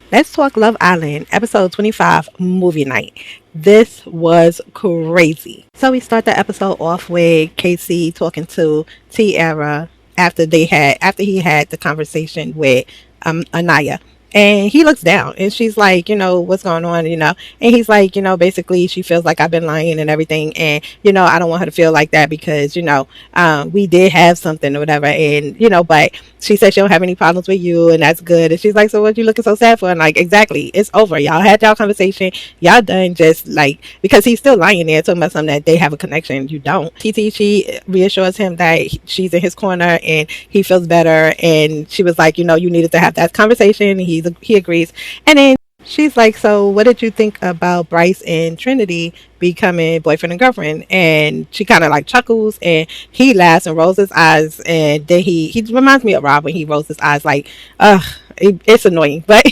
Let's talk Love Island, episode 25, movie night. This was crazy. So we start the episode off with Casey talking to Tiara after he had the conversation with Anaya. And he looks down and she's like, what's going on, And he's like, basically she feels like I've been lying and everything. And, I don't want her to feel like that because, we did have something or whatever. And, but she said she don't have any problems with you and that's good. And she's like, so what you looking so sad for? And like, exactly, it's over. Y'all had y'all conversation. Y'all done, just like, because he's still lying there talking about something that they have a connection. You don't. She reassures him that she's in his corner and he feels better. And she was like, you needed to have that conversation. He agrees. And then she's like, so what did you think about Bryce and Trinity becoming boyfriend and girlfriend? And she kind of like chuckles and he laughs and rolls his eyes. And then he reminds me of Rob when he rolls his eyes like, it's annoying. But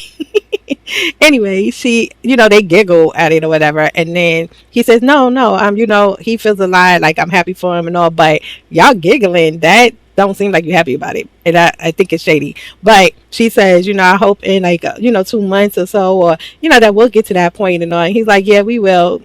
anyway, they giggle at it or whatever. And then he says, no, he feels a lot, like I'm happy for him and all, but y'all giggling, that don't seem like you're happy about it. And I think it's shady. But she says, I hope in like, 2 months or so, or, that we'll get to that point and all. And he's like, yeah, we will.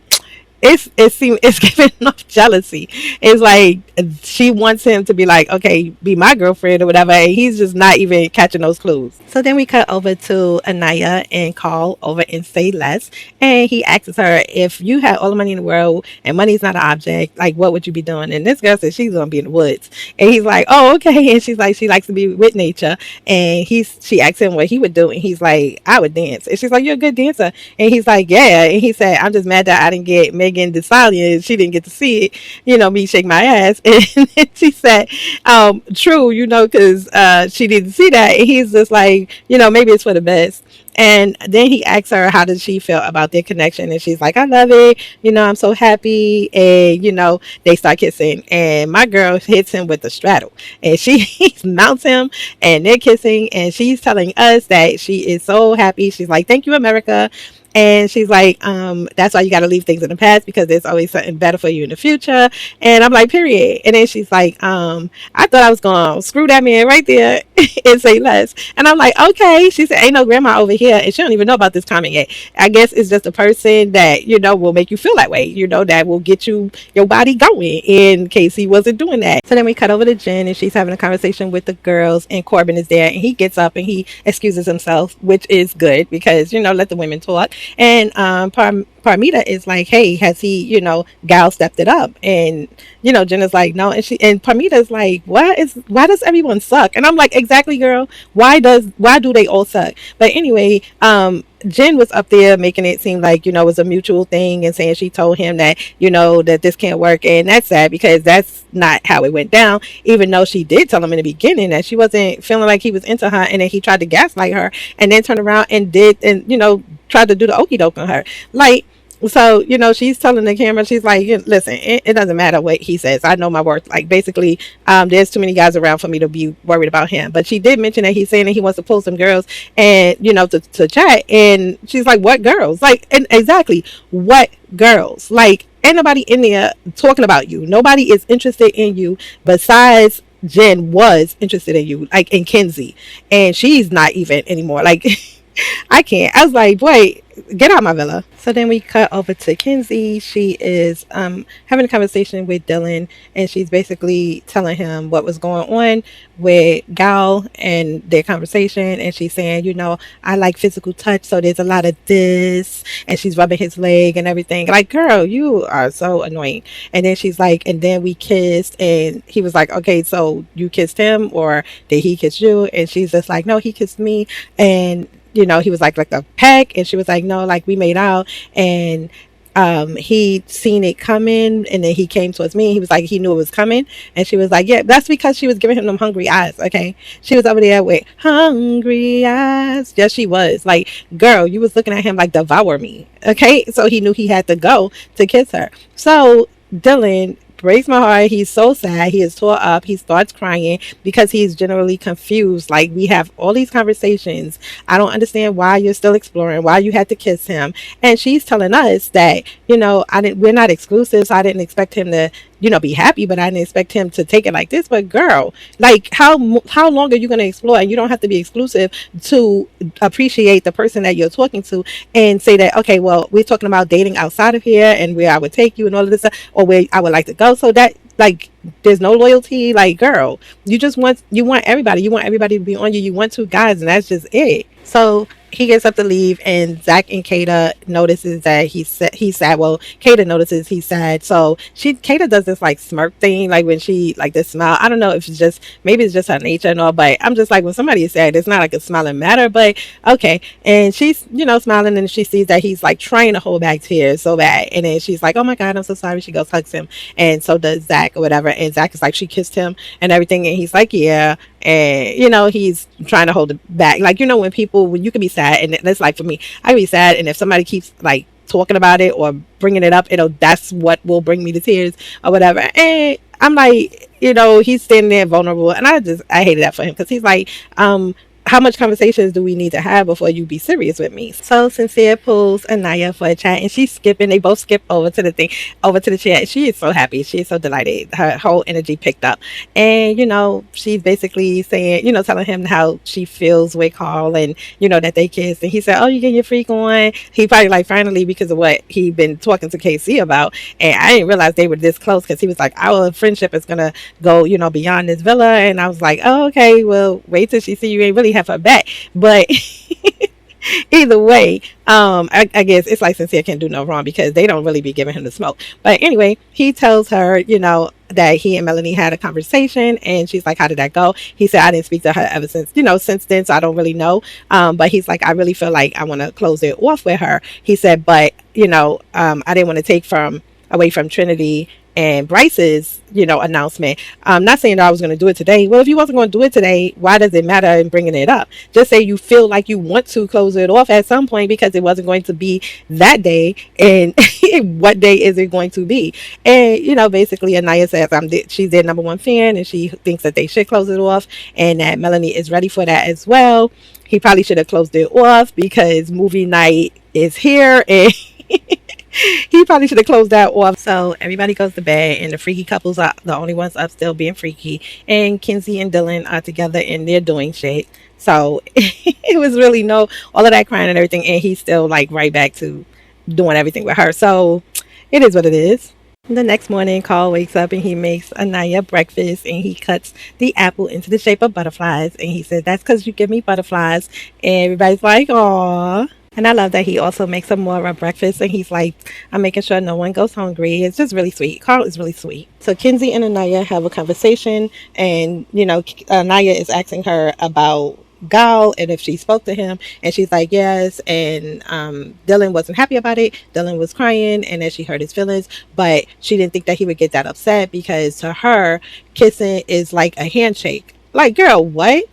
It's giving enough jealousy. It's like she wants him to be like, okay, be my girlfriend or whatever, and he's just not even catching those clues. So then we cut over to Anaya and Carl over in Say Less, and he asks her, if you had all the money in the world and money's not an object, like what would you be doing? And this girl says she's gonna be in the woods, and he's like, oh, okay. And she's like, she likes to be with nature, and she asks him what he would do, and he's like, I would dance, and she's like, you're a good dancer, and he's like, yeah, and he said, I'm just mad that I didn't get Megan Thee Stallion. She didn't get to see it, me shake my ass. And then she said, true, because she didn't see that. And he's just like, maybe it's for the best. And then he asks her, how does she feel about their connection? And she's like, I love it. I'm so happy. And, they start kissing. And my girl hits him with the straddle. And she mounts him and they're kissing. And she's telling us that she is so happy. She's like, thank you, America. And she's like, that's why you got to leave things in the past because there's always something better for you in the future. And I'm like, period. And then she's like, I thought I was going to screw that man right there and say less. And I'm like, okay. She said, ain't no grandma over here. And she don't even know about this comment yet. I guess it's just a person that, will make you feel that way, that will get your body going, in case he wasn't doing that. So then we cut over to Jen and she's having a conversation with the girls and Corbin is there and he gets up and he excuses himself, which is good because, let the women talk. And Parmita is like, hey, has he, Gal stepped it up? And, Jenna's like, no. And Parmita's like, why does everyone suck? And I'm like, exactly, girl. Why do they all suck? But anyway, Jen was up there making it seem like, it was a mutual thing and saying she told him that, that this can't work. And that's sad because that's not how it went down, even though she did tell him in the beginning that she wasn't feeling like he was into her. And then he tried to gaslight her and then turned around and tried to do the okie doke on her. Like, so, she's telling the camera, she's like, listen, it doesn't matter what he says. I know my worth. Like, basically, there's too many guys around for me to be worried about him. But she did mention that he's saying that he wants to pull some girls and, to chat. And she's like, what girls? Like, and exactly, what girls? Like, ain't nobody in there talking about you. Nobody is interested in you besides Jen was interested in you, like in Kenzie. And she's not even anymore. Like, I can't. I was like, boy, get out my villa. So then we cut over to Kenzie. She is having a conversation with Dylan and she's basically telling him what was going on with Gal and their conversation. And she's saying, I like physical touch, so there's a lot of this. And she's rubbing his leg and everything. Like, girl, you are so annoying. And then she's like, and then we kissed. And he was like, okay, so you kissed him or did he kiss you? And she's just like, no, he kissed me. And he was like a peck, and she was like, no, like we made out, and he seen it coming, and then he came towards me. He was like, he knew it was coming, and she was like, yeah, that's because she was giving him them hungry eyes. Okay, she was over there with hungry eyes. Yes, she was. Like, girl, you was looking at him like devour me. Okay, so he knew he had to go to kiss her. So Dylan breaks my heart. He's so sad. He is tore up. He starts crying because he's generally confused. Like, we have all these conversations. I don't understand why you're still exploring, why you had to kiss him. And she's telling us that, we're not exclusive, so I didn't expect him to be happy, but I didn't expect him to take it like this. But girl, like how long are you going to explore? And you don't have to be exclusive to appreciate the person that you're talking to and say that, okay, well, we're talking about dating outside of here and where I would take you and all of this stuff, or where I would like to go. So that, like, there's no loyalty. Like, girl, you want everybody. You want everybody to be on you. You want two guys, and that's just it. So he gets up to leave, and Zach and Kata notices that he's sad. Well, Kata notices he's sad, so Kata does this like smirk thing, like when she like this smile. I don't know if it's just, maybe it's just her nature and all, but I'm just like, when somebody is sad, it's not like a smiling matter, but okay. And she's smiling, and she sees that he's like trying to hold back tears so bad, and then she's like, oh my god, I'm so sorry. She goes, hugs him, and so does Zach or whatever, and Zach is like, she kissed him and everything, and he's like, yeah. And he's trying to hold it back, like, when you can be sad, and that's like, for me, I can be sad, and if somebody keeps like talking about it or bringing it up, that's what will bring me to tears or whatever. And I'm like, he's standing there vulnerable, and I hated that for him, because he's like, how much conversations do we need to have before you be serious with me? So Sincere pulls Anaya for a chat, and she's skipping. They both skip over to the chat. She is so happy. She is so delighted. Her whole energy picked up. And, she's basically saying, telling him how she feels with Carl, and, that they kissed. And he said, oh, you getting your freak on? He probably like, finally, because of what he'd been talking to KC about. And I didn't realize they were this close, because he was like, our friendship is going to go, beyond this villa. And I was like, oh, okay, well, wait till she see you ain't really have her back. But either way, I guess it's like Sincere can't do no wrong, because they don't really be giving him the smoke. But anyway, he tells her, that he and Melanie had a conversation, and she's like, how did that go? He said, I didn't speak to her ever since then, so I don't really know. But he's like, I really feel like I want to close it off with her. He said, but I didn't want to take away from Trinity and Bryce's, announcement. I'm not saying that I was going to do it today. Well, if you wasn't going to do it today, why does it matter in bringing it up? Just say you feel like you want to close it off at some point, because it wasn't going to be that day, and what day is it going to be? And, basically Anaya says she's their number one fan, and she thinks that they should close it off, and that Melanie is ready for that as well. He probably should have closed it off, because movie night is here, and he probably should have closed that off. So everybody goes to bed, and the freaky couples are the only ones up still being freaky, and Kinsey and Dylan are together, and they're doing shit. So it was really all of that crying and everything, and he's still like right back to doing everything with her. So it is what it is. The next morning, Carl wakes up, and he makes Anaya breakfast, and he cuts the apple into the shape of butterflies, and he said, that's because you give me butterflies. And everybody's like, aww. And I love that he also makes some more of a breakfast, and he's like, I'm making sure no one goes hungry. It's just really sweet. Carl is really sweet. So Kinsey and Anaya have a conversation, and Anaya is asking her about Gal and if she spoke to him, and she's like, yes. And Dylan wasn't happy about it. Dylan was crying, and then she hurt his feelings, but she didn't think that he would get that upset, because to her, kissing is like a handshake. Like, girl, what?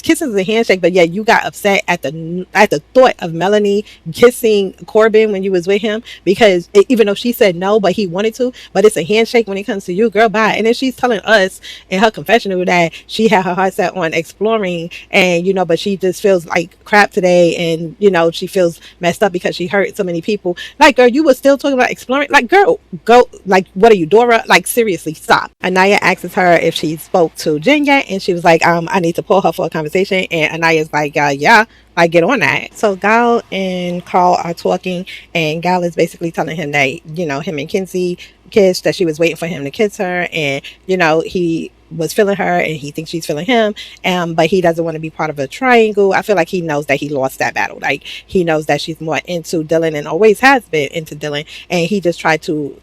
Kissing is a handshake, but yeah, you got upset at the thought of Melanie kissing Corbin when you was with him, because even though she said no, but he wanted to, but it's a handshake when it comes to you, girl, bye. And then she's telling us in her confessional that she had her heart set on exploring, and but she just feels like crap today, and she feels messed up because she hurt so many people. Like, girl, you were still talking about exploring. Like, girl, go, like, what are you, Dora? Like, seriously, stop. Anaya asks her if she spoke to Jen yet, and she was like, I need to pull her for a conversation. And Anaya's like, yeah, like, get on that. So Gal and Carl are talking, and Gal is basically telling him that him and Kinsey kissed, that she was waiting for him to kiss her, and he was feeling her, and he thinks she's feeling him, but he doesn't want to be part of a triangle. I feel like he knows that he lost that battle. Like, he knows that she's more into Dylan, and always has been into Dylan, and he just tried to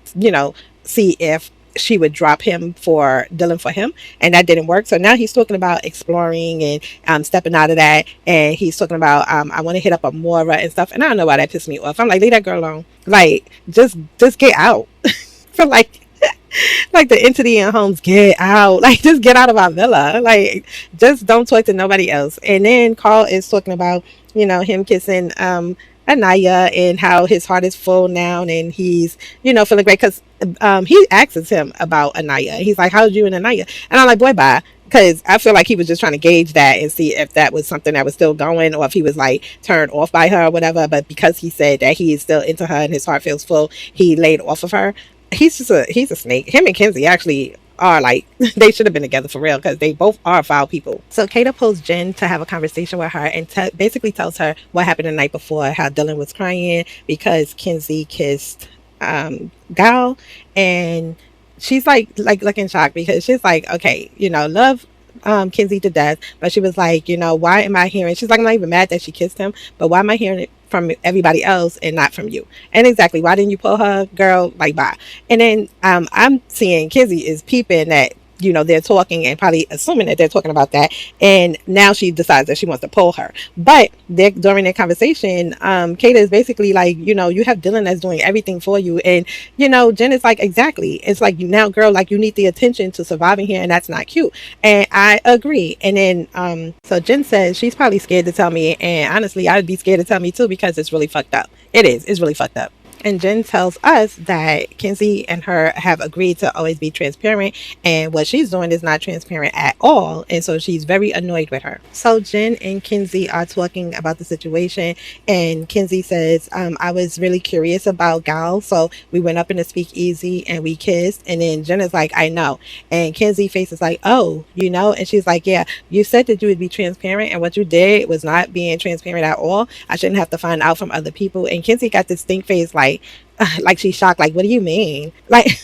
see if she would drop him for Dylan for him, and that didn't work. So now he's talking about exploring and stepping out of that, and he's talking about I want to hit up a Mora and stuff, and I don't know why that pissed me off. I'm like, leave that girl alone. Like, just get out. For like the entity in Holmes, get out. Like, just get out of our villa. Like, just don't talk to nobody else. And then Carl is talking about him kissing Anaya, and how his heart is full now, and he's feeling great, because he asks him about Anaya. He's like, how's you and Anaya? And I'm like, boy, bye. Because I feel like he was just trying to gauge that and see if that was something that was still going, or if he was like turned off by her or whatever. But because he said that he is still into her and his heart feels full, he laid off of her. he's a snake. Him and Kenzie actually are like they should have been together for real because they both are foul people. So Kata pulls Jen to have a conversation with her and basically tells her what happened the night before, how Dylan was crying because Kenzie kissed Gal, and she's like looking shocked because she's like, okay, love Kenzie to death, but she was like, why am I hearing? She's like, I'm not even mad that she kissed him, but why am I hearing it from everybody else and not from you? And exactly, why didn't you pull her, girl? Like, bye. And then I'm seeing Kenzie is peeping that they're talking and probably assuming that they're talking about that, and now she decides that she wants to pull her. But during their conversation, Kata is basically like, you have Dylan that's doing everything for you, and Jen is like, exactly, it's like, now girl, like, you need the attention to surviving here, and that's not cute. And I agree. And then so Jen says she's probably scared to tell me, and honestly I'd be scared to tell me too because it's really fucked up. It's really fucked up. And Jen tells us that Kenzie and her have agreed to always be transparent, and what she's doing is not transparent at all. And so she's very annoyed with her. So Jen and Kenzie are talking about the situation, and Kenzie says, I was really curious about Gal, so we went up in a speakeasy and we kissed. And then Jen is like, I know. And Kenzie face is like, oh, and she's like, yeah, you said that you would be transparent, and what you did was not being transparent at all. I shouldn't have to find out from other people. And Kenzie got this stink face like she's shocked, like, what do you mean? Like,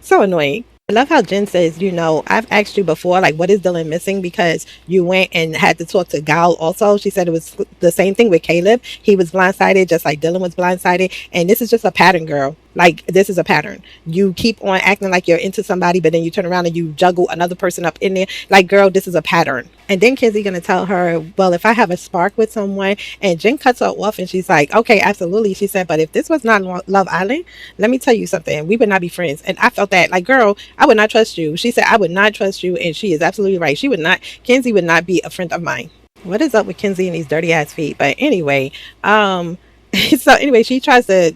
so annoying. I love how Jen says, I've asked you before, like, what is Dylan missing? Because you went and had to talk to Gal also. She said it was the same thing with Caleb. He was blindsided just like Dylan was blindsided. And this is just a pattern, girl. Like, this is a pattern. You keep on acting like you're into somebody, but then you turn around and you juggle another person up in there. Like, girl, this is a pattern. And then Kenzie gonna tell her, well, if I have a spark with someone, and Jen cuts her off and she's like, okay, absolutely. She said, but if this was not Love Island, let me tell you something. We would not be friends. And I felt that, like, girl, I would not trust you. She said, I would not trust you. And she is absolutely right. Kenzie would not be a friend of mine. What is up with Kenzie and these dirty ass feet? But anyway, so anyway, she tries to,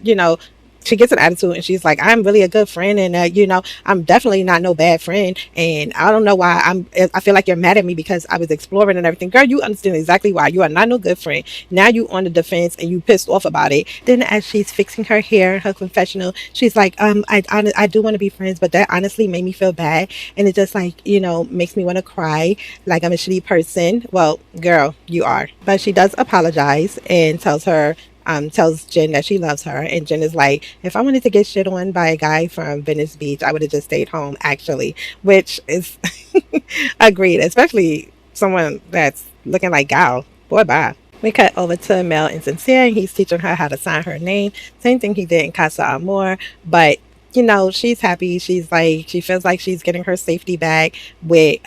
she gets an attitude and she's like, I'm really a good friend, and I'm definitely not no bad friend, and I don't know why I feel like you're mad at me because I was exploring and everything. Girl, you understand exactly why. You are not no good friend. Now you on the defense and you pissed off about it. Then as she's fixing her hair in her confessional, she's like, I do want to be friends, but that honestly made me feel bad, and it just like, makes me want to cry, like I'm a shitty person. Well, girl, you are. But she does apologize and tells Jen that she loves her, and Jen is like, if I wanted to get shit on by a guy from Venice Beach, I would have just stayed home, actually, which is agreed, especially someone that's looking like Gal. Boy, bye. We cut over to Mel and Sincere, and he's teaching her how to sign her name. Same thing he did in Casa Amor, but she's happy. She's like, she feels like she's getting her safety back with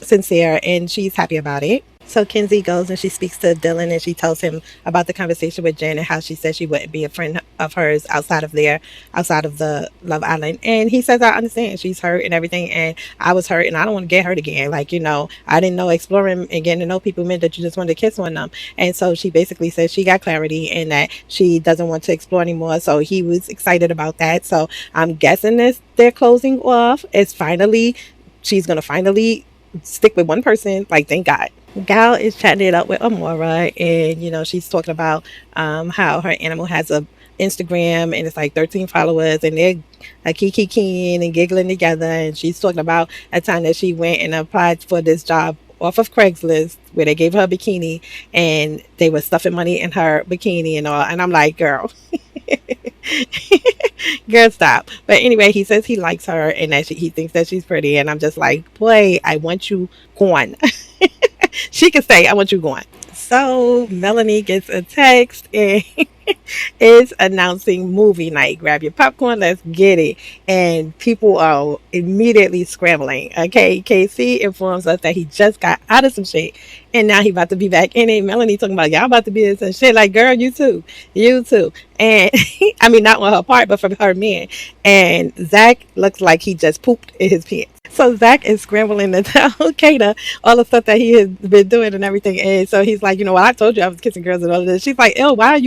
Sincere, and she's happy about it. So Kenzie goes and she speaks to Dylan, and she tells him about the conversation with Jen and how she said she wouldn't be a friend of hers outside of the Love Island. And he says, I understand, she's hurt and everything, and I was hurt and I don't want to get hurt again. Like, I didn't know exploring and getting to know people meant that you just wanted to kiss on them. And so she basically says she got clarity and that she doesn't want to explore anymore. So he was excited about that. So I'm guessing they're closing off. She's going to finally stick with one person. Like, thank God. Gal is chatting it up with Amora, and she's talking about how her animal has a Instagram and it's like 13 followers, and they're kikiing and giggling together. And she's talking about a time that she went and applied for this job off of Craigslist where they gave her a bikini and they were stuffing money in her bikini and all. And I'm like, girl, girl, stop. But anyway, he says he likes her and that he thinks that she's pretty, and I'm just like, boy, I want you gone. She can say, I want you gone. So Melanie gets a text and is announcing movie night. Grab your popcorn, let's get it. And people are immediately scrambling. Okay, KC informs us that he just got out of some shit and now he about to be back in it. Melanie talking about, y'all about to be in some shit. Like, girl, you too. And I mean, not on her part, but from her man. And Zach looks like he just pooped in his pants. So Zach is scrambling to tell Kata all the stuff that he has been doing and everything. And so he's like, well, I told you I was kissing girls and all of this. She's like, ew, why are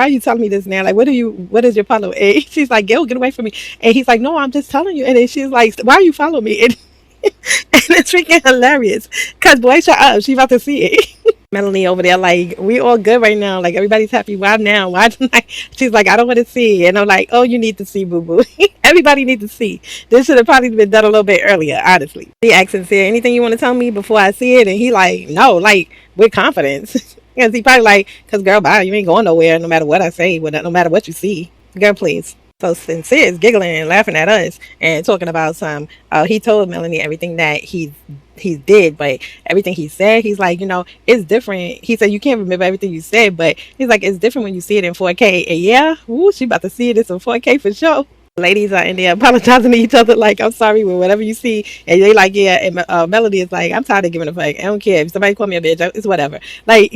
you telling me this now? Like, what is your problem? And she's like, Gil, get away from me. And he's like, no, I'm just telling you. And then she's like, why are you following me? And it's freaking hilarious. Cause boy, shut up. She's about to see it. Melanie over there, like, we all good right now. Like, everybody's happy. Why now? Why tonight? She's like, I don't want to see. And I'm like, oh, you need to see, boo boo. Everybody needs to see. This should have probably been done a little bit earlier, honestly. He asks Sincere, anything you want to tell me before I see it? And he like, no, like, with confidence. Because he probably like, because girl, bye, you ain't going nowhere no matter what I say, no matter what you see. Girl, please. So Sincere is giggling and laughing at us and talking about some. He told Melanie everything that he did, but everything he said, he's like, it's different. He said you can't remember everything you said, but he's like, it's different when you see it in 4K. And yeah, woo, she about to see it in 4K for sure. Ladies are in there apologizing to each other like, I'm sorry with whatever you see, and they like, yeah. And Melody is like, I'm tired of giving a fuck. I don't care if somebody call me a bitch, it's whatever. Like,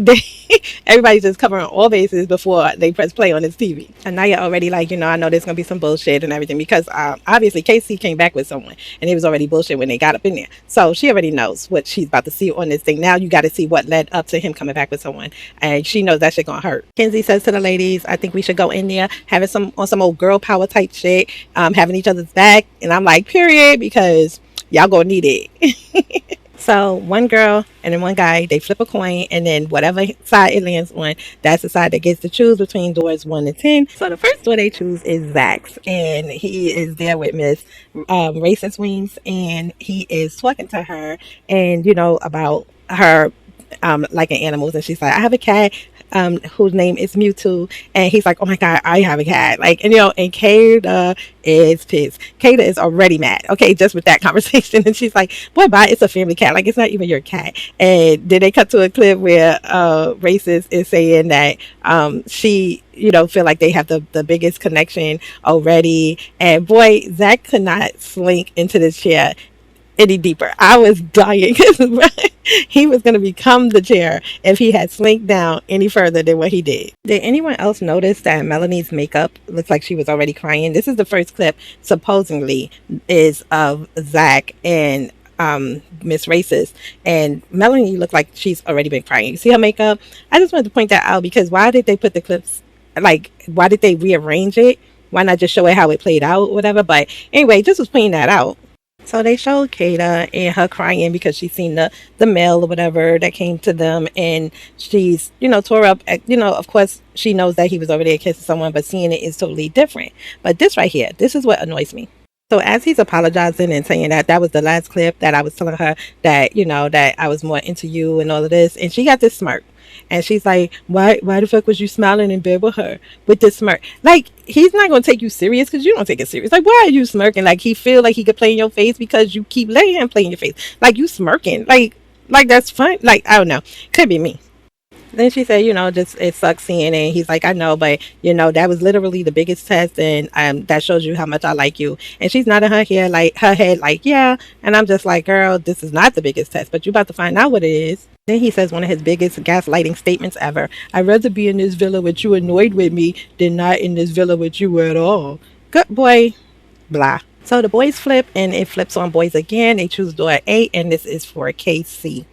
everybody's just covering all bases before they press play on this TV. And Naya already like, I know there's gonna be some bullshit and everything, because obviously Casey came back with someone and it was already bullshit when they got up in there, so she already knows what she's about to see on this thing. Now you got to see what led up to him coming back with someone, and she knows that shit gonna hurt. Kenzie says to the ladies, I think we should go in there having some old girl power type shit, having each other's back. And I'm like, period, because y'all gonna need it. So one girl and then one guy, they flip a coin, and then whatever side it lands on, that's the side that gets to choose between doors 1 to 10. So the first door they choose is Zach's, and he is there with Miss Racist Wings, and he is talking to her, and about her liking animals, and she's like, I have a cat whose name is Mewtwo, and he's like, oh my god, I have a cat, like, and and Kata is pissed. Kata is already mad, okay, just with that conversation. And she's like, boy, bye, it's a family cat, like, it's not even your cat. And then they cut to a clip where Racist is saying that she feel like they have the biggest connection already, and boy, Zach could not slink into this chair any deeper. I was dying. He was going to become the chair if he had slinked down any further than what he did. Did anyone else notice that Melanie's makeup looks like she was already crying? This is the first clip, supposedly, is of Zach and Miss Racist, and Melanie looked like she's already been crying. You see her makeup? I just wanted to point that out, because why did they put the clips, like, why did they rearrange it? Why not just show it how it played out, whatever? But anyway, just was pointing that out. So they showed Kata and her crying because she's seen the mail or whatever that came to them, and she's tore up. Of course she knows that he was over there kissing someone, but seeing it is totally different. But this right here, this is what annoys me. So as he's apologizing and saying that was the last clip that I was telling her that that I was more into you and all of this, and she got this smirk. And she's like, why the fuck was you smiling in bed with her with this smirk? Like, he's not going to take you serious because you don't take it serious. Like, why are you smirking? Like, he feel like he could play in your face because you keep letting him play in your face. Like, you smirking. Like that's fun. Like, I don't know. Could be me. Then she said, just it sucks seeing it. He's like, I know, but that was literally the biggest test, and that shows you how much I like you. And she's nodding her head like, yeah. And I'm just like, girl, this is not the biggest test, but you about to find out what it is. Then he says one of his biggest gaslighting statements ever. I'd rather be in this villa with you annoyed with me than not in this villa with you at all. Good boy. Blah. So the boys flip, and it flips on boys again. They choose door 8, and this is for KC.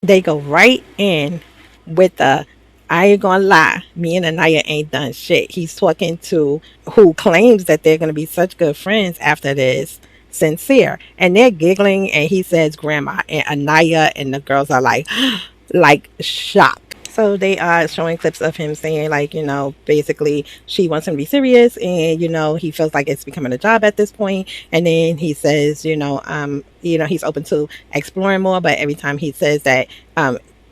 They go right in with the, I ain't gonna lie, me and Anaya ain't done shit. He's talking to who claims that they're gonna be such good friends after this, Sincere, and they're giggling, and he says grandma, and Anaya and the girls are like shocked. So they are showing clips of him saying, like, basically she wants him to be serious, and he feels like it's becoming a job at this point. And then he says he's open to exploring more, but every time he says that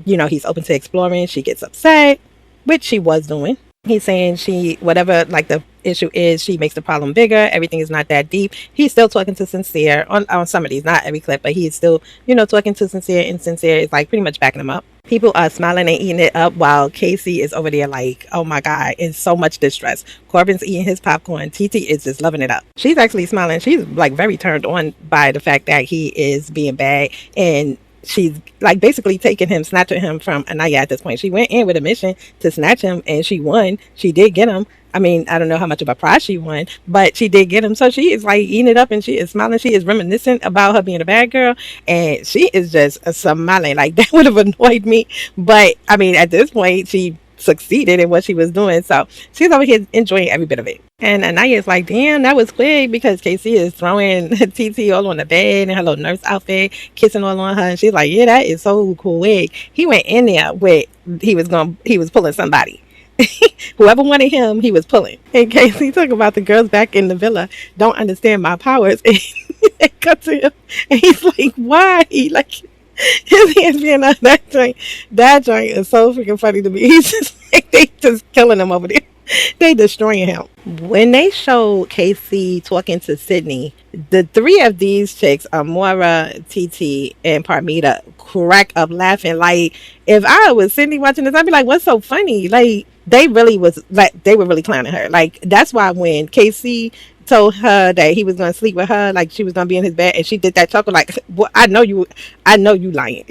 he's open to exploring, she gets upset, which she was doing. He's saying whatever, like, the issue is, she makes the problem bigger. Everything is not that deep. He's still talking to Sincere on some of these, not every clip, but he's still, talking to Sincere, and Sincere is like pretty much backing him up. People are smiling and eating it up while Casey is over there like, oh my God, in so much distress. Corbin's eating his popcorn. TT is just loving it up. She's actually smiling. She's like very turned on by the fact that he is being bad, and she's like basically snatching him from Anaya at this point. She went in with a mission to snatch him, and she won. She did get him. I mean, I don't know how much of a prize she won, but she did get him. So she is like eating it up, and she is smiling. She is reminiscent about her being a bad girl, and she is just smiling. Like, that would have annoyed me, but I mean, at this point, she succeeded in what she was doing. So she's over here enjoying every bit of it. And Anaya is like, damn, that was quick, because Casey is throwing TT all on the bed in her little nurse outfit, kissing all on her. And she's like, yeah, that is so quick. He went in there with, he was pulling somebody. Whoever wanted him, he was pulling. And Casey talking about the girls back in the villa don't understand my powers. And they cut to him and he's like, why? Like, his hands being on that joint. That joint is so freaking funny to me. He's just like, they just killing him over there. They destroying him. When they showed Casey talking to Sydney, the three of these chicks, Amora, TT, and Parmita, crack up laughing. Like, if I was Sydney watching this, I'd be like, what's so funny? Like, they were really clowning her. Like, that's why when Casey told her that he was going to sleep with her, like she was going to be in his bed, and she did that chuckle, like, well, I know you lying.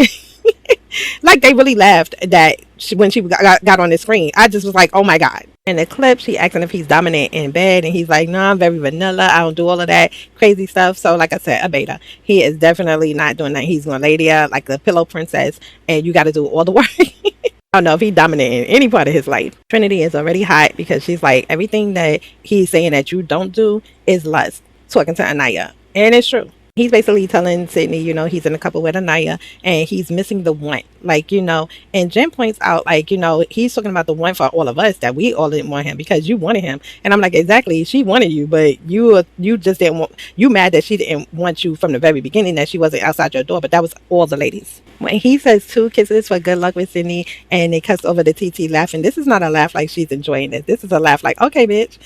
Like, they really laughed that when she got on the screen. I just was like, oh my God. In the clip, she asking if he's dominant in bed, and he's like, no, I'm very vanilla. I don't do all of that crazy stuff. So like I said, a beta. He is definitely not doing that. He's going to lay there like the pillow princess, and you got to do all the work. I don't know if he's dominant in any part of his life. Trinity is already hot because she's like, everything that he's saying that you don't do is lust. Talking to Anaya. And it's true. He's basically telling Sydney, he's in a couple with Anaya and he's missing the one. Like, and Jen points out, like, he's talking about the one for all of us, that we all didn't want him because you wanted him. And I'm like, exactly. She wanted you, but you just didn't want, you mad that she didn't want you from the very beginning, that she wasn't outside your door. But that was all the ladies. When he says 2 kisses for good luck with Sydney and they cuss over the TT laughing, this is not a laugh like she's enjoying it. This is a laugh like, okay, bitch.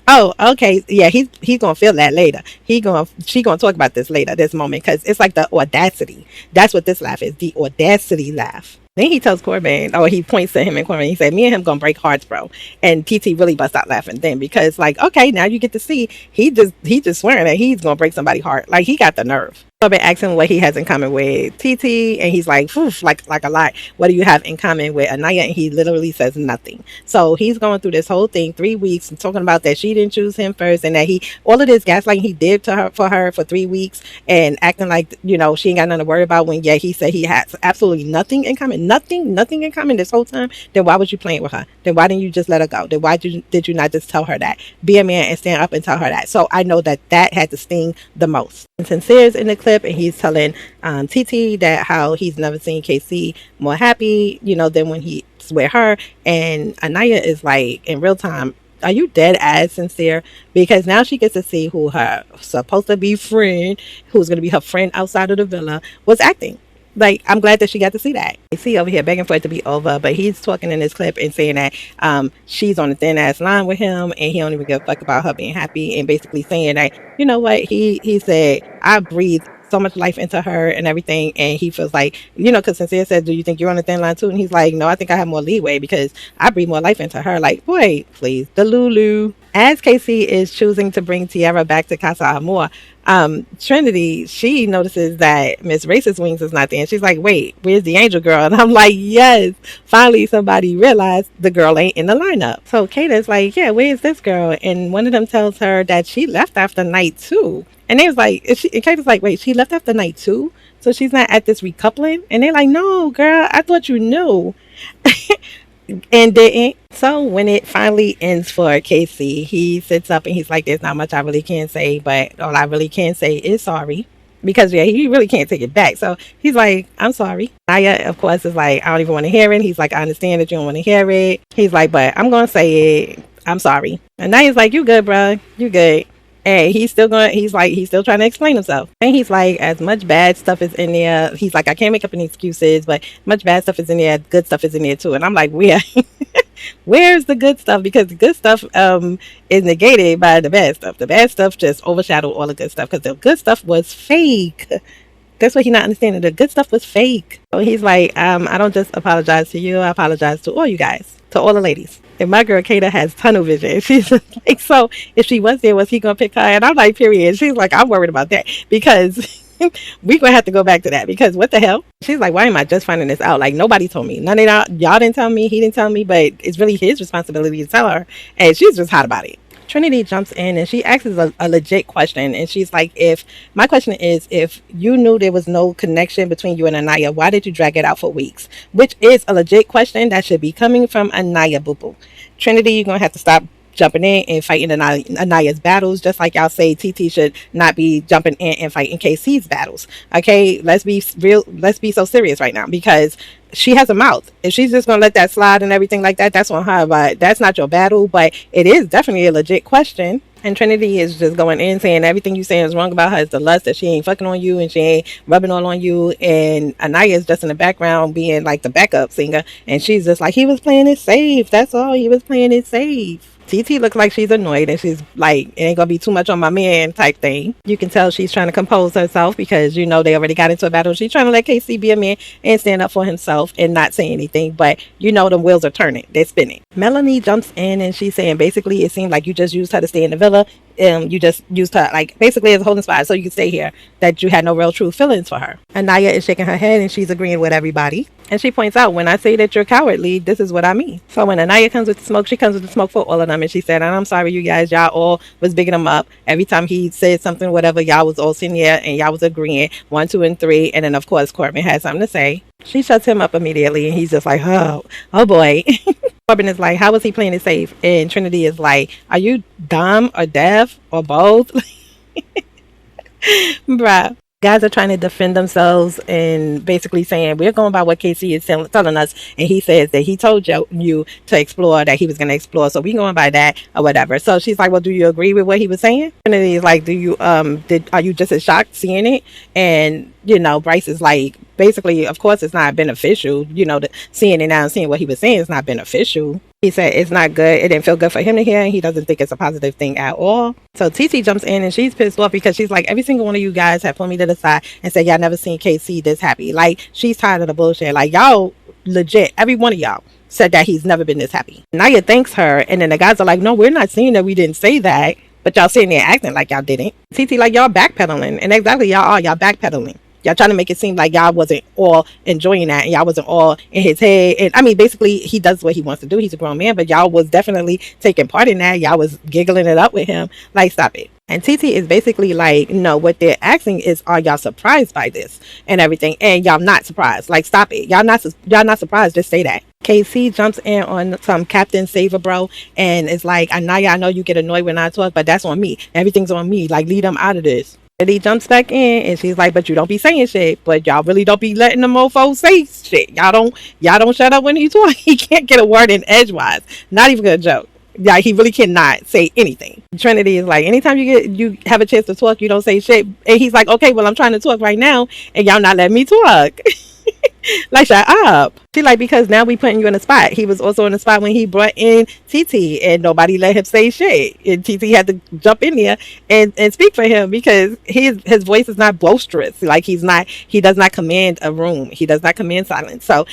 Oh, okay. Yeah, he's going to feel that later. She going to talk about this later, this moment, because it's like the audacity. That's what this laugh is, the audacity laugh. Then he tells Corbin, or he points to him and Corbin, he said, me and him gonna break hearts, bro. And TT really busts out laughing then, because like, okay, now you get to see, he just swearing that he's gonna break somebody's heart. Like, he got the nerve. Corbin asks him what he has in common with TT, and he's like, like a lot. What do you have in common with Anaya? And he literally says nothing. So he's going through this whole thing, 3 weeks, and talking about that she didn't choose him first, and that all of this gaslighting he did for her for 3 weeks, and acting like, she ain't got nothing to worry about, when he said he has absolutely nothing in common, nothing in common this whole time. Then why was you playing with her? Then why didn't you just let her go? Then why did you not just tell her that? Be a man and stand up and tell her that. So I know that had to sting the most. And Sincere's in the clip, and he's telling TT that how he's never seen KC more happy, than when he's with her. And Anaya is like, in real time, are you dead ass Sincere? Because now she gets to see who her supposed to be friend, who's going to be her friend outside of the villa, was acting. Like, I'm glad that she got to see that. You see over here begging for it to be over, but he's talking in this clip and saying that she's on a thin ass line with him, and he don't even give a fuck about her being happy, and basically saying that, you know what, he said, I breathe so much life into her and everything, and he feels like, because Sincere said, do you think you're on a thin line too? And he's like, no, I think I have more leeway because I breathe more life into her. Like, boy, please, the Lulu. As Casey is choosing to bring Tiara back to Casa Amor, Trinity, she notices that Miss Racist Wings is not there, and she's like, wait, where's the angel girl? And I'm like, yes, finally somebody realized the girl ain't in the lineup. So Kata's like, yeah, where's this girl? And one of them tells her that she left after night 2. And they was like, and Kata's like, wait, she left after night 2? So she's not at this recoupling? And they're like, no, girl, I thought you knew. And didn't. So when it finally ends for Casey, he sits up and he's like, there's not much I really can say, but all I really can say is sorry. Because, yeah, he really can't take it back. So he's like, I'm sorry. Naya, of course, is like, I don't even want to hear it. He's like, I understand that you don't want to hear it. He's like, but I'm going to say it. I'm sorry. And Naya's like, you good, bro. You good. And he's still trying to explain himself. And he's like, as much bad stuff is in there. He's like, I can't make up any excuses, but much bad stuff is in there. Good stuff is in there too. And I'm like, where's the good stuff? Because the good stuff is negated by the bad stuff. The bad stuff just overshadowed all the good stuff because the good stuff was fake. That's what he's not understanding. The good stuff was fake. So he's like, I don't just apologize to you. I apologize to all you guys, to all the ladies. And my girl Kata has tunnel vision. She's like, so if she was there, was he gonna pick her? And I'm like, period. She's like, I'm worried about that because we gonna have to go back to that because what the hell? She's like, why am I just finding this out? Like, nobody told me. Y'all didn't tell me. He didn't tell me. But it's really his responsibility to tell her. And she's just hot about it. Trinity jumps in and she asks a legit question. And she's like, my question is, if you knew there was no connection between you and Anaya, why did you drag it out for weeks? Which is a legit question that should be coming from Anaya, boo boo. Trinity, you're going to have to stop jumping in and fighting Anaya's battles, just like y'all say TT should not be jumping in and fighting KC's battles. Okay, let's be real. Let's be so serious right now, because she has a mouth. If she's just gonna let that slide and everything like that, that's on her. But that's not your battle. But it is definitely a legit question. And Trinity is just going in saying everything you saying is wrong about her is the lust, that she ain't fucking on you and she ain't rubbing all on you. And Anaya is just in the background being like the backup singer. And she's just like, he was playing it safe. That's all. He was playing it safe. TT looks like she's annoyed and she's like, it ain't gonna be too much on my man type thing. You can tell she's trying to compose herself because, you know, they already got into a battle. She's trying to let KC be a man and stand up for himself and not say anything. But, you know, the wheels are turning. They're spinning. Melanie jumps in and she's saying basically it seemed like you just used her to stay in the villa. You just used her like basically as a holding spot so you could stay here, that you had no real true feelings for her. Anaya is shaking her head and she's agreeing with everybody. And she points out, when I say that you're cowardly, this is what I mean. So when Anaya comes with the smoke, she comes with the smoke for all of them. And she said, and I'm sorry, you guys, y'all all was bigging him up. Every time he said something, whatever, y'all was all sitting there and y'all was agreeing 1, 2, and 3. And then, of course, Corbin had something to say. She shuts him up immediately. And he's just like, oh boy. Corbin is like, how was he playing it safe? And Trinity is like, are you dumb or deaf or both? Bruh. Guys are trying to defend themselves and basically saying, we're going by what KC is telling us. And he says that he told you to explore, that he was going to explore. So we going by that or whatever. So she's like, well, do you agree with what he was saying? Trinity is like, are you just as shocked seeing it? And, you know, Bryce is like, basically, of course, it's not beneficial. You know, seeing it now and seeing what he was saying is not beneficial. He said it's not good. It didn't feel good for him to hear. And he doesn't think it's a positive thing at all. So TT jumps in and she's pissed off because she's like, every single one of you guys have pulled me to the side and said y'all never seen KC this happy. Like, she's tired of the bullshit. Like, y'all legit, every one of y'all said that he's never been this happy. Naya thanks her. And then the guys are like, no, we're not saying that we didn't say that. But y'all sitting there acting like y'all didn't. TT like, y'all backpedaling. And exactly, y'all backpedaling. Y'all trying to make it seem like y'all wasn't all enjoying that and y'all wasn't all in his head. And I mean, basically, he does what he wants to do. He's a grown man, but y'all was definitely taking part in that. Y'all was giggling it up with him. Like, stop it. And TT is basically like, no, what they're asking is, are y'all surprised by this and everything? And y'all not surprised. Like, stop it. Y'all not surprised. Just say that. KC jumps in on some Captain Saver bro and it's like, Anaya, I know you get annoyed when I talk, but that's on me. Everything's on me. Like, lead them out of this. And he jumps back in and she's like, but you don't be saying shit, but y'all really don't be letting the mofo say shit. Y'all don't shut up when he talk. He can't get a word in edgewise. Not even a joke. Yeah, he really cannot say anything. Trinity is like, anytime you have a chance to talk, you don't say shit. And he's like, okay, well, I'm trying to talk right now and y'all not letting me talk. Like, shut up. She like, because now we putting you in a spot. He was also in a spot when he brought in TT and nobody let him say shit. And TT had to jump in there and speak for him because his voice is not boisterous. Like, he does not command a room. He does not command silence. So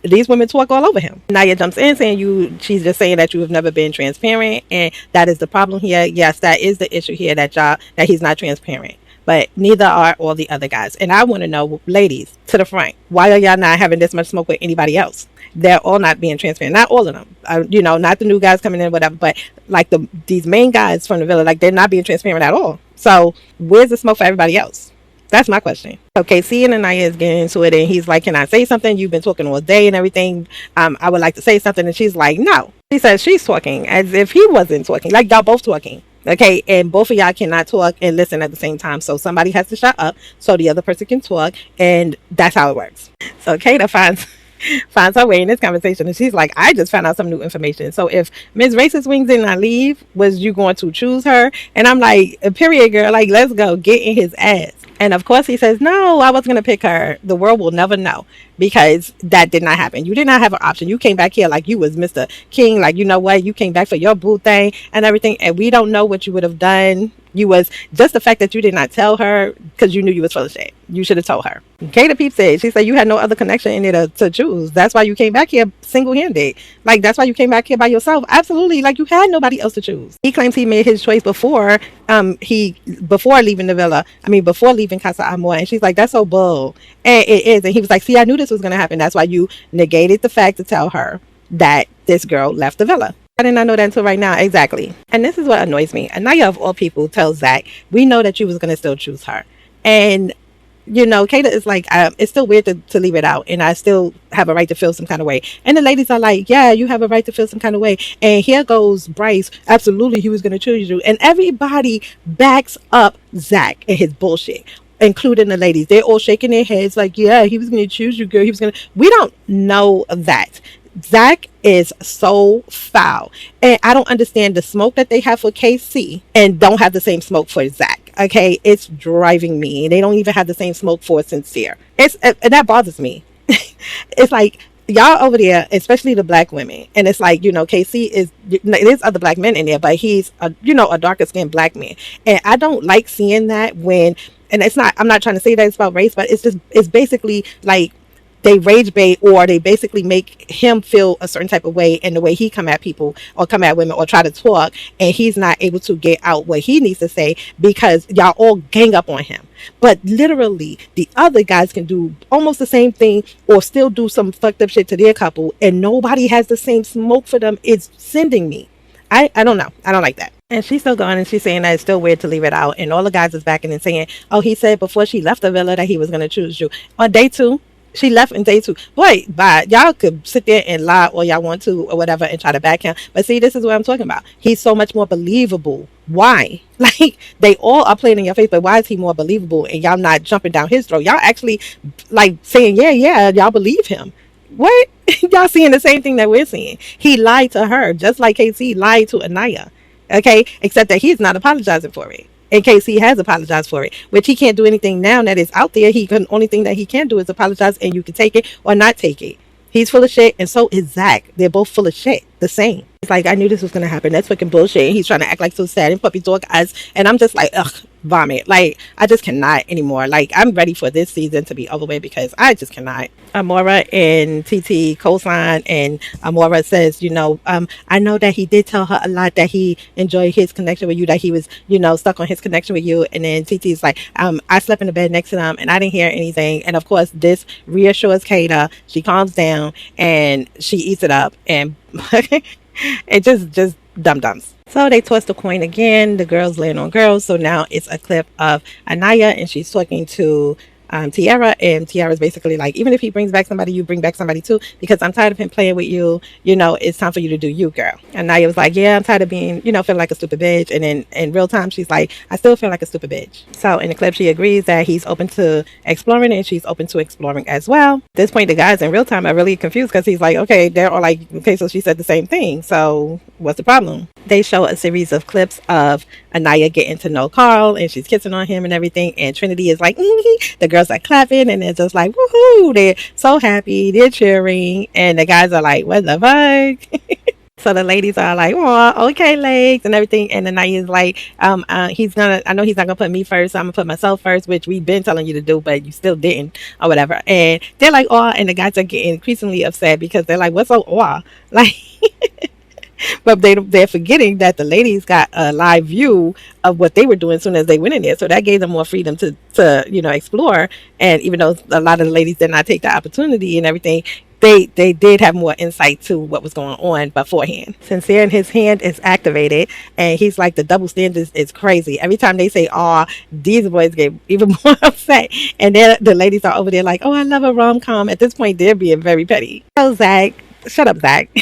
these women talk all over him. Naya jumps in saying she's just saying that you have never been transparent. And that is the problem here. Yes, that is the issue here, that he's not transparent. But neither are all the other guys. And I want to know, ladies, to the front, why are y'all not having this much smoke with anybody else? They're all not being transparent. Not all of them. Not the new guys coming in, whatever. But like these main guys from the villa, like, they're not being transparent at all. So where's the smoke for everybody else? That's my question. Okay, C and Anaya is getting into it. And he's like, can I say something? You've been talking all day and everything. I would like to say something. And she's like, no. She says she's talking as if he wasn't talking. Like, y'all both talking. Okay, and both of y'all cannot talk and listen at the same time. So somebody has to shut up so the other person can talk, and that's how it works. So Kata finds her way in this conversation, and she's like, I just found out some new information. So if Ms. Racist Wings did not leave, was you going to choose her? And I'm like, period, girl. Like, let's go. Get in his ass. And of course he says, no, I wasn't going to pick her. The world will never know, because that did not happen. You did not have an option. You came back here like you was Mr. King. Like, you know what? You came back for your boo thing and everything. And we don't know what you would have done. You was just the fact that you did not tell her because you knew you was full of shit. You should have told her. Kata Peep said, she said you had no other connection in there to choose. That's why you came back here single-handed. Like, that's why you came back here by yourself. Absolutely. Like, you had nobody else to choose. He claims he made his choice before leaving the villa. Before leaving Casa Amor. And she's like, that's so bull. And it is. And he was like, see, I knew this was going to happen. That's why you negated the fact to tell her that this girl left the villa. I did not know that until right now. Exactly. And this is what annoys me. Anaya, of all people, tells Zach, we know that you was going to still choose her. And Kata is like, it's still weird to leave it out, and I still have a right to feel some kind of way. And the ladies are like, yeah, you have a right to feel some kind of way. And here goes Bryce, absolutely, he was going to choose you. And everybody backs up Zach and his bullshit, including the ladies. They're all shaking their heads like, yeah, he was going to choose you, girl. He was going to. We don't know that. Zach is so foul, and I don't understand the smoke that they have for KC and don't have the same smoke for Zach. Okay, it's driving me. They don't even have the same smoke for Sincere. And that bothers me. It's like y'all over there, especially the black women, and it's like KC is. There's other black men in there, but he's a darker skinned black man, and I don't like seeing that when. And it's not. I'm not trying to say that it's about race, but it's basically like they rage bait, or they basically make him feel a certain type of way in the way he come at people or come at women or try to talk, and he's not able to get out what he needs to say because y'all all gang up on him. But literally the other guys can do almost the same thing or still do some fucked up shit to their couple, and nobody has the same smoke for them. It's sending me. I don't know. I don't like that. And she's still going, and she's saying that it's still weird to leave it out, and all the guys is backing and saying, oh, he said before she left the villa that he was going to choose you on day 2. She left in day 2. Boy, bye. Y'all could sit there and lie all y'all want to or whatever and try to back him. But see, this is what I'm talking about. He's so much more believable. Why? Like, they all are playing in your face, but why is he more believable and y'all not jumping down his throat? Y'all actually, like, saying, yeah, y'all believe him. What? Y'all seeing the same thing that we're seeing. He lied to her, just like KC lied to Anaya. Okay? Except that he's not apologizing for it. In case he has apologized for it, which he can't do anything now that is out there. Only thing that he can do is apologize, and you can take it or not take it. He's full of shit, and so is Zach. They're both full of shit. The same. It's like, I knew this was going to happen. That's fucking bullshit. And he's trying to act like so sad and puppy dog eyes. And I'm just like, ugh, vomit. Like, I just cannot anymore. Like, I'm ready for this season to be over with because I just cannot. Amora and TT co-sign, and Amora says, I know that he did tell her a lot that he enjoyed his connection with you, that he was, stuck on his connection with you. And then TT's like, I slept in the bed next to them and I didn't hear anything. And of course, this reassures Kata. She calms down and she eats it up, and it just dum-dums. So they toss the coin again. The girls land on girls. So now it's a clip of Anaya, and she's talking to Tiara, and Tiara's basically like, even if he brings back somebody, you bring back somebody too, because I'm tired of him playing with you. It's time for you to do you, girl. And Naya was like, yeah, I'm tired of being, feeling like a stupid bitch. And then in real time, she's like, I still feel like a stupid bitch. So in the clip, she agrees that he's open to exploring, and she's open to exploring as well. At this point, the guys in real time are really confused because he's like, okay, they're all like, okay, so she said the same thing. So what's the problem? They show a series of clips of Anaya getting to know Carl, and she's kissing on him and everything. And Trinity is like, the girls are clapping, and they're just like, woohoo, they're so happy, they're cheering, and the guys are like, what the fuck? So the ladies are like, oh, okay, legs and everything. And then Naya's like, I know he's not gonna put me first, so I'm gonna put myself first, which we've been telling you to do, but you still didn't, or whatever. And they're like, oh, and the guys are getting increasingly upset because they're like, what's so like but they're forgetting that the ladies got a live view of what they were doing as soon as they went in there. So that gave them more freedom to explore. And even though a lot of the ladies did not take the opportunity and everything, they did have more insight to what was going on beforehand. Sincere, and his hand is activated, and he's like, the double standards is crazy. Every time they say, oh, these boys get even more upset. And then the ladies are over there like, oh, I love a rom-com. At this point, they're being very petty. So Zach, shut up, Zach.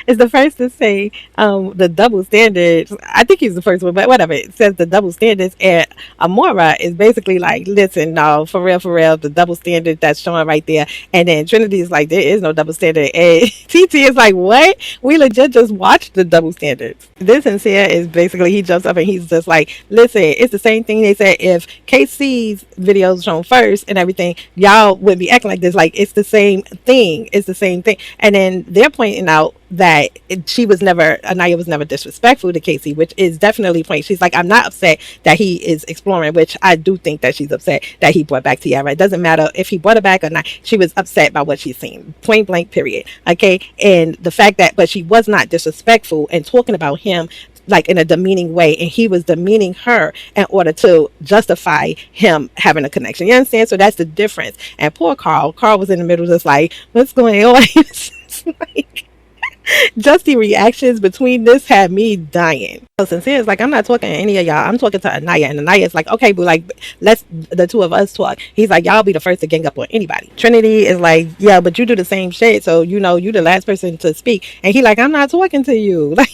Is the first to say the double standards. I think he's the first one, but whatever. It says the double standards, and Amora is basically like, listen, no, for real, the double standard that's showing right there. And then Trinity is like, there is no double standard. And TT is like, what? We legit just watched the double standards. This Sincere is basically, he jumps up and he's just like, listen, it's the same thing they said if KC's videos shown first and everything, y'all would be acting like this. Like, it's the same thing. It's the same thing. And then they're pointing out that Anaya was never disrespectful to Casey, which is definitely point. She's like, I'm not upset that he is exploring, which I do think that she's upset that he brought back Tiara. It doesn't matter if he brought her back or not. She was upset by what she's seen, point blank, period. Okay, and the fact that, but she was not disrespectful and talking about him like in a demeaning way, and he was demeaning her in order to justify him having a connection. You understand? So that's the difference. And poor Carl was in the middle, just like, what's going on? He was just like, Just the reactions between this had me dying. So Sincere is like, I'm not talking to any of y'all. I'm talking to Anaya. And Anaya is like, okay, but like, let's the two of us talk. He's like, y'all be the first to gang up on anybody. Trinity is like, yeah, but you do the same shit. So, you know, you the last person to speak. And he like, I'm not talking to you. Like,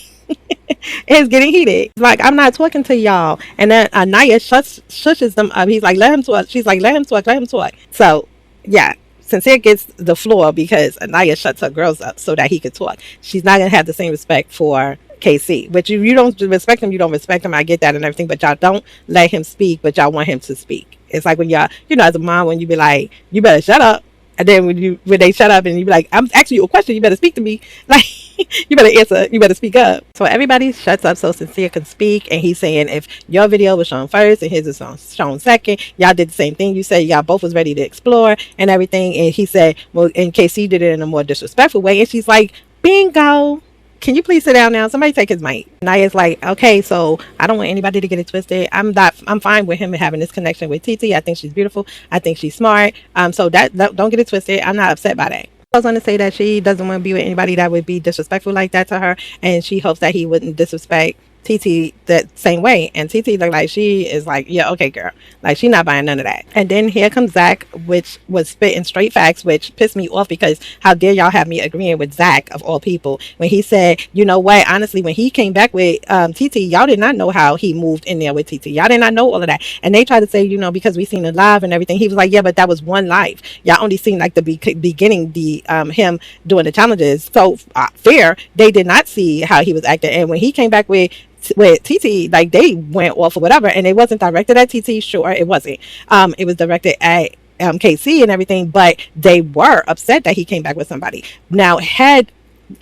it's getting heated. Like, I'm not talking to y'all. And then Anaya shushes them up. He's like, let him talk. She's like, let him talk, let him talk. So, yeah. Sincere gets the floor because Anaya shuts her girls up so that he could talk. She's not going to have the same respect for KC. But you don't respect him, you don't respect him. I get that and everything. But y'all don't let him speak, but y'all want him to speak. It's like when y'all, you know, as a mom, when you be like, you better shut up. And then when they shut up and you be like, I'm asking you a question, you better speak to me. Like, you better answer, you better speak up. So everybody shuts up so Sincere can speak. And he's saying if your video was shown first and his is shown second, y'all did the same thing. You said y'all both was ready to explore and everything. And he said, well, in case he did it in a more disrespectful way. And she's like, bingo. Can you please sit down now? Somebody take his mic. Naya's like, okay, so I don't want anybody to get it twisted. I'm fine with him having this connection with TT. I think she's beautiful. I think she's smart. So that don't get it twisted. I'm not upset by that. I was going to say that she doesn't want to be with anybody that would be disrespectful like that to her, and she hopes that he wouldn't disrespect TT that same way. And TT looked like she is like, yeah, okay, girl. Like, she not buying none of that. And then here comes Zach, which was spitting straight facts, which pissed me off because how dare y'all have me agreeing with Zach of all people when he said, you know what, honestly, when he came back with TT, y'all did not know how he moved in there with TT. Y'all did not know all of that. And they tried to say, you know, because we seen it live and everything. He was like, yeah, but that was one live. Y'all only seen like the beginning, the him doing the challenges. So fair, they did not see how he was acting. And when he came back with TT, like, they went off or whatever, and it wasn't directed at TT. Sure, it wasn't. It was directed at KC and everything, but they were upset that he came back with somebody. Now, had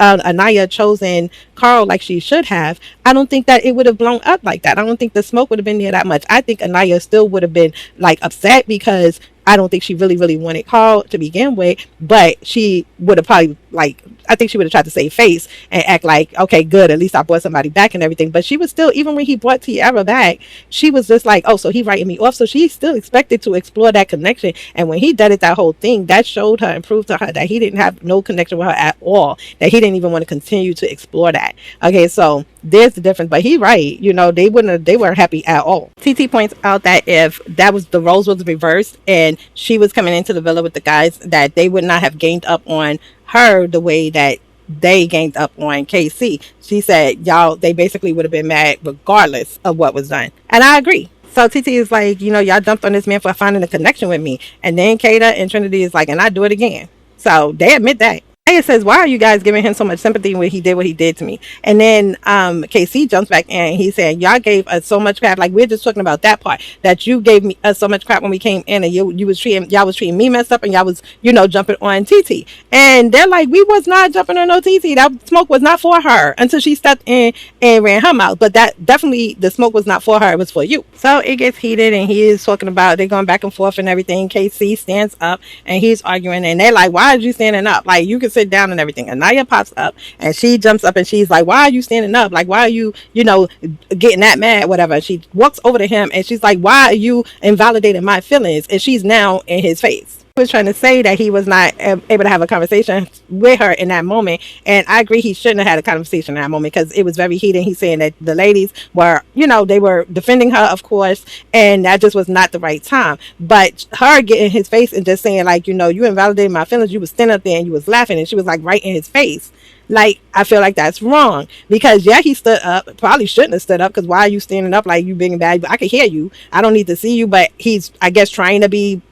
Anaya chosen Carl like she should have, I don't think that it would have blown up like that. I don't think the smoke would have been there that much. I think Anaya still would have been like upset because I don't think she really wanted Carl to begin with, but she would have probably like, I think she would have tried to save face and act like, okay, good, at least I brought somebody back and everything. But she was still, even when he brought Tiara back, she was just like, oh, so he writing me off. So she still expected to explore that connection. And when he did it, that whole thing, that showed her and proved to her that he didn't have no connection with her at all, that he didn't even want to continue to explore that. Okay, so there's the difference. But he right, you know, they weren't happy at all. TT points out that if that was the roles was reversed and she was coming into the villa with the guys, that they would not have gained up on her the way that they gained up on KC. She said, y'all, they basically would have been mad regardless of what was done. And I agree. So TT is like, you know, y'all jumped on this man for finding a connection with me. And then Kata and Trinity is like, and I do it again. So they admit that. Aya says, why are you guys giving him so much sympathy when he did what he did to me? And then KC jumps back in. He said, y'all gave us so much crap. Like, we're just talking about that part, that you gave us so much crap when we came in, and y'all was treating me messed up, and y'all was, you know, jumping on TT. And they're like, we was not jumping on no TT. That smoke was not for her until she stepped in and ran her mouth. But that definitely, the smoke was not for her. It was for you. So it gets heated, and he is talking about, they're going back and forth and everything. KC stands up and he's arguing, and they're like, why are you standing up? Like, you can sit down and everything. Anaya pops up and she jumps up and she's like, why are you standing up? Like, why are you, you know, getting that mad, whatever? She walks over to him and she's like, why are you invalidating my feelings? And she's now in his face. He was trying to say that he was not able to have a conversation with her in that moment, and I agree he shouldn't have had a conversation in that moment because it was very heated. He's saying that the ladies were, you know, they were defending her, of course, and that just was not the right time. But her getting in his face and just saying, like, you know, you invalidated my feelings, you was standing up there and you was laughing, and she was like right in his face. Like, I feel like that's wrong because, yeah, he stood up, probably shouldn't have stood up because why are you standing up like you big and bad? I can hear you, I don't need to see you, but he's, I guess, trying to be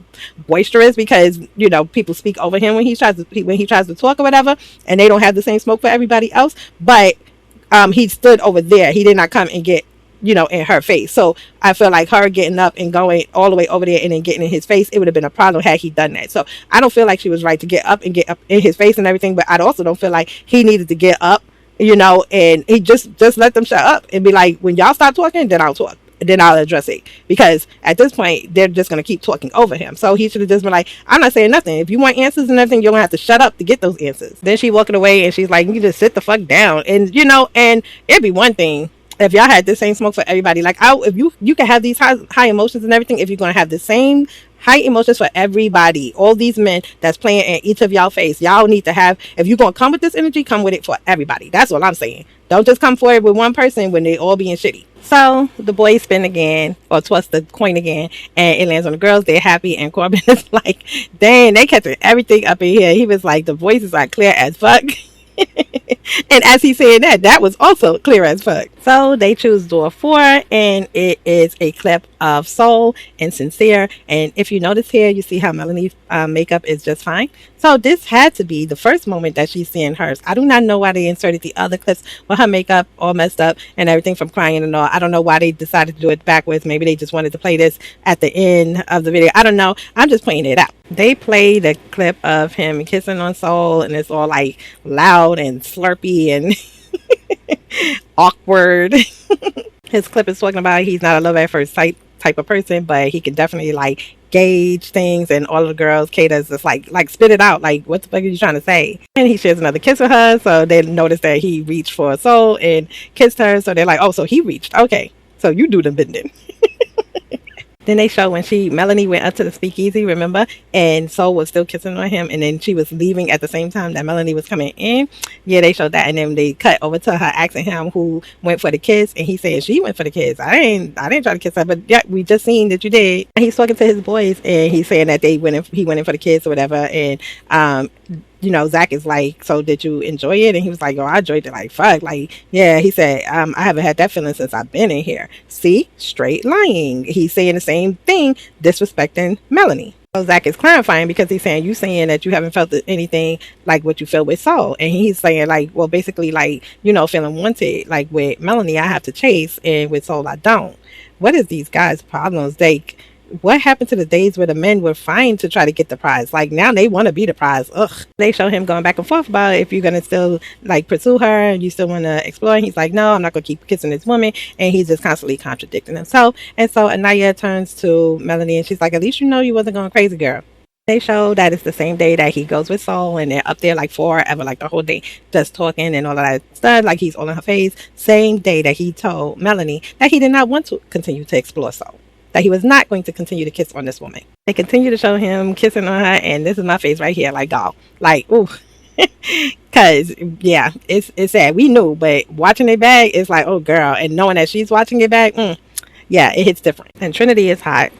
boisterous because, you know, people speak over him when he tries to talk or whatever, and they don't have the same smoke for everybody else. But he stood over there. He did not come and get, you know, in her face. So I feel like her getting up and going all the way over there and then getting in his face, it would have been a problem had he done that. So I don't feel like she was right to get up in his face and everything, but I also don't feel like he needed to get up, you know, and he just let them shut up and be like, when y'all stop talking, then I'll talk. Then I'll address it, because at this point they're just going to keep talking over him. So he should have just been like, I'm not saying nothing. If you want answers and everything, you're going to have to shut up to get those answers. Then she walking away and she's like, you just sit the fuck down. And, you know, and it'd be one thing if y'all had the same smoke for everybody. Like, if you can have these high emotions and everything, if you're going to have the same high emotions for everybody. All these men that's playing in each of y'all face. Y'all need to have, if you're going to come with this energy, come with it for everybody. That's all I'm saying. Don't just come forward with one person when they all being shitty. So the boys spin again, or toss the coin again, and it lands on the girls. They're happy, and Corbin is like, dang, they catching everything up in here. He was like, the voices are clear as fuck. And as he said that, that was also clear as fuck. So they choose door 4, and it is a clip of Soul and Sincere. And if you notice here, you see how Melanie's makeup is just fine. So this had to be the first moment that she's seeing hers. I do not know why they inserted the other clips with her makeup all messed up and everything from crying and all. I don't know why they decided to do it backwards. Maybe they just wanted to play this at the end of the video. I don't know. I'm just playing it out. They play the clip of him kissing on Soul, and it's all like loud and slurpy and awkward. His clip is talking about he's not a love at first sight type of person, but he can definitely like gauge things, and all of the girls, Kata's just like spit it out, like what the fuck are you trying to say? And he shares another kiss with her, so they notice that he reached for Soul and kissed her, so they're like, oh, so he reached, okay, so you do the bending. Then they show when Melanie went up to the speakeasy, remember? And Soul was still kissing on him, and then she was leaving at the same time that Melanie was coming in. Yeah, they showed that, and then they cut over to her asking him who went for the kiss, and he said she went for the kiss. I didn't try to kiss her, but yeah, we just seen that you did. And he's talking to his boys, and he's saying that he went in for the kiss or whatever, and Zach is like, so did you enjoy it? And he was like, oh, I enjoyed it like fuck. Like, yeah, he said, I haven't had that feeling since I've been in here. See, straight lying. He's saying the same thing, disrespecting Melanie. So Zach is clarifying because he's saying, you saying that you haven't felt anything like what you feel with Soul. And he's saying like, well, basically like, feeling wanted. Like with Melanie, I have to chase, and with Soul, I don't. What is these guys' problems? What happened to the days where the men were fine to try to get the prize? Like now they want to be the prize. Ugh. They show him going back and forth about if you're going to still like pursue her and you still want to explore. And he's like, no, I'm not going to keep kissing this woman. And he's just constantly contradicting himself. And so Anaya turns to Melanie and she's like, at least you wasn't going crazy, girl. They show that it's the same day that he goes with Soul, and they're up there like forever, like the whole day, just talking and all of that stuff. Like he's all in her face. Same day that he told Melanie that he did not want to continue to explore Soul, that he was not going to continue to kiss on this woman. They continue to show him kissing on her, and this is my face right here, like dog, like ooh, cause yeah, it's sad. We knew, but watching it back, it's like, oh girl, and knowing that she's watching it back, yeah, it hits different. And Trinity is hot.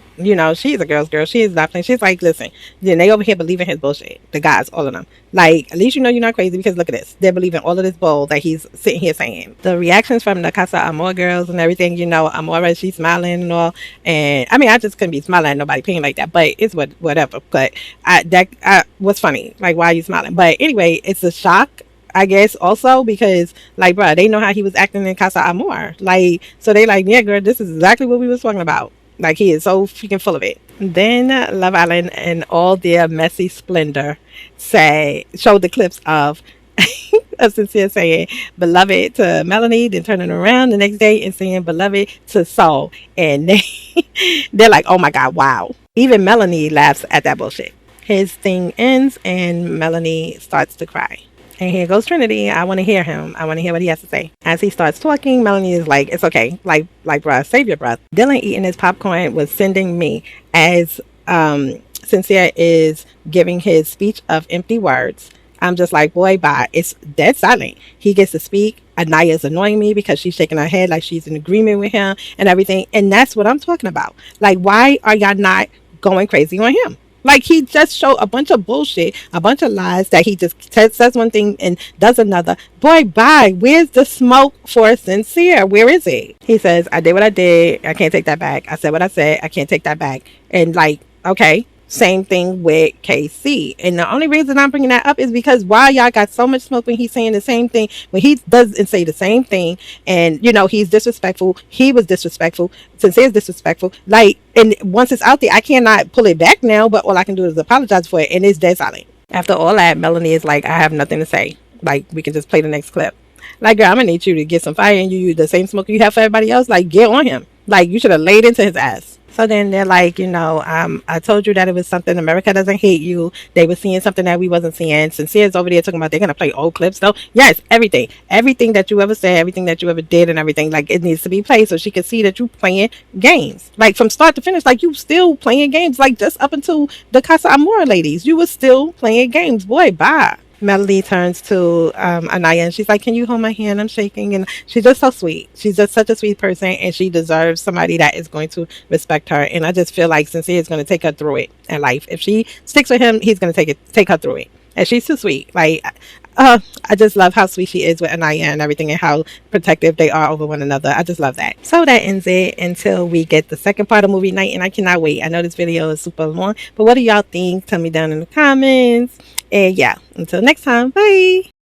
She's a girl's girl. She is not playing. She's like, listen, then they over here believing his bullshit. The guys, all of them. Like, at least you're not crazy, because look at this. They're believing all of this bull that he's sitting here saying. The reactions from the Casa Amor girls and everything, Amora, she's smiling and all. And I mean, I just couldn't be smiling at nobody paying like that, but it's whatever. But that was funny. Like, why are you smiling? But anyway, it's a shock, I guess, also because like, bruh, they know how he was acting in Casa Amor. Like, so they like, yeah, girl, this is exactly what we was talking about. Like, he is so freaking full of it. Then Love Island and all their messy splendor showed the clips of Sincere saying beloved to Melanie, then turning around the next day and saying beloved to Soul. And they're like, oh my God, wow. Even Melanie laughs at that bullshit. His thing ends and Melanie starts to cry. And here goes Trinity. I want to hear him. I want to hear what he has to say. As he starts talking, Melanie is like, it's okay. Like, bruh, save your breath. Dylan eating his popcorn was sending me as Sincere is giving his speech of empty words. I'm just like, boy, bye. It's dead silent. He gets to speak. Anaya's annoying me because she's shaking her head like she's in agreement with him and everything. And that's what I'm talking about. Like, why are y'all not going crazy on him? Like, he just showed a bunch of bullshit, a bunch of lies that he just says one thing and does another. Boy, bye. Where's the smoke for Sincere? Where is it? He says, I did what I did. I can't take that back. I said what I said. I can't take that back. And like, okay. Same thing with KC. And the only reason I'm bringing that up is because why y'all got so much smoke when he's saying the same thing, when he does and say the same thing, and he's disrespectful. He was disrespectful. Sincere's disrespectful. Like, and once it's out there, I cannot pull it back now, but all I can do is apologize for it, and it's dead silent. After all that, Melanie is like, I have nothing to say. Like, we can just play the next clip. Like, girl, I'm gonna need you to get some fire and you use the same smoke you have for everybody else. Like, get on him. Like, you should have laid into his ass. So then they're like, I told you that it was something. America doesn't hate you. They were seeing something that we wasn't seeing. Sincere's over there talking about they're gonna play old clips though. Yes, everything that you ever said, everything that you ever did, and everything, like, it needs to be played so she can see that you playing games, like from start to finish. Like, you still playing games, like just up until the Casa Amor ladies, you were still playing games. Boy, bye. Melody turns to Anaya and she's like, "Can you hold my hand? I'm shaking." And she's just so sweet. She's just such a sweet person, and she deserves somebody that is going to respect her. And I just feel like Sincere is going to take her through it in life. If she sticks with him, he's going to take her through it. And she's too sweet. Like, I just love how sweet she is with Anaya and everything, and how protective they are over one another. I just love that. So that ends it until we get the second part of movie night, and I cannot wait. I know this video is super long, but what do y'all think? Tell me down in the comments. And yeah, until next time, bye.